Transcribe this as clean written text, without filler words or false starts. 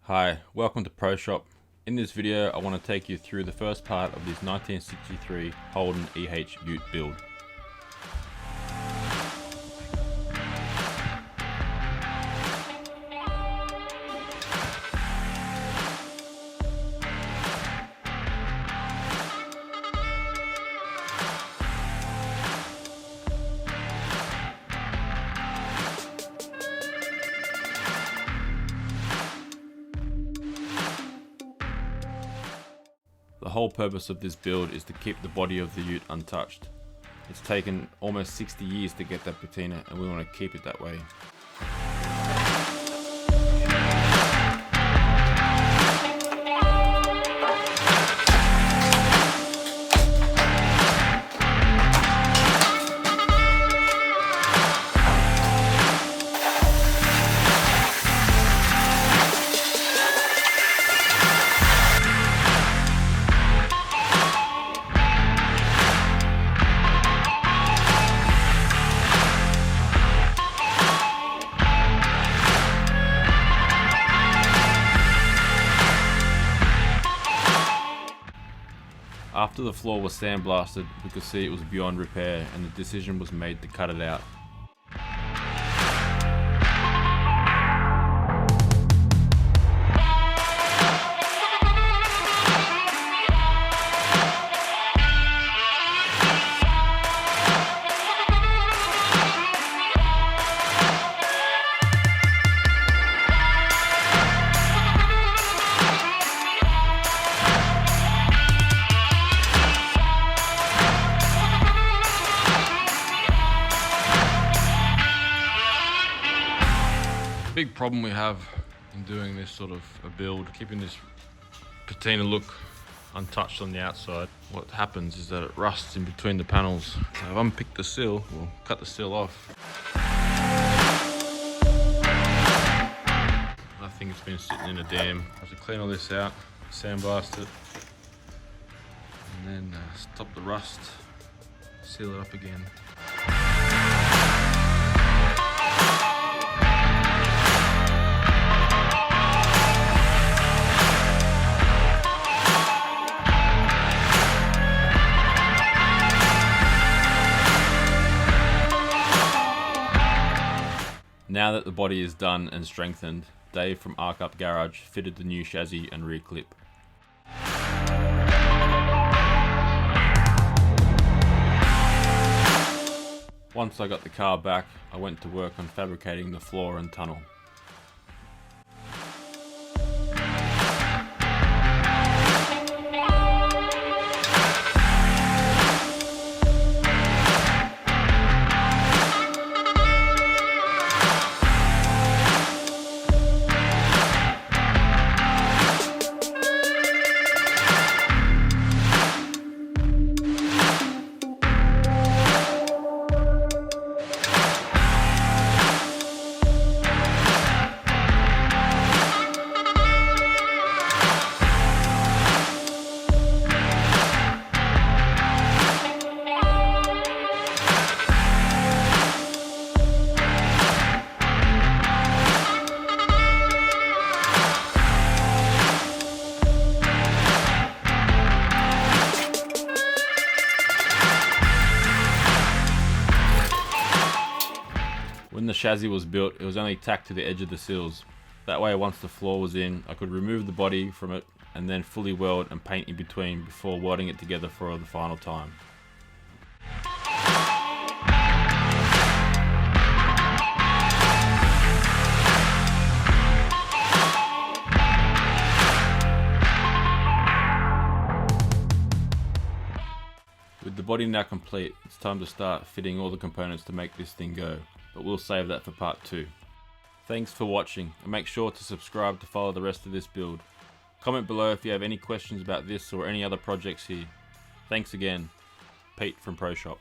Hi, welcome to Pro Shop. In this video I want to take you through the first part of this 1963 Holden EH Ute build. The whole purpose of this build is to keep the body of the ute untouched. It's taken almost 60 years to get that patina and we want to keep it that way. After the floor was sandblasted, we could see it was beyond repair and the decision was made to cut it out. Big problem we have in doing this sort of a build, keeping this patina look untouched on the outside. What happens is that it rusts in between the panels. So I've unpicked the sill, we'll cut the sill off. I think it's been sitting in a dam. I have to clean all this out, sandblast it, and then stop the rust, seal it up again. Now that the body is done and strengthened, Dave from Arc Up Garage fitted the new chassis and rear clip. Once I got the car back, I went to work on fabricating the floor and tunnel. When the chassis was built, it was only tacked to the edge of the sills. That way, once the floor was in, I could remove the body from it and then fully weld and paint in between before welding it together for the final time. With the body now complete, it's time to start fitting all the components to make this thing go, but we'll save that for part 2. Thanks for watching, and make sure to subscribe to follow the rest of this build. Comment below if you have any questions about this or any other projects here. Thanks again. Pete from Pro Shop.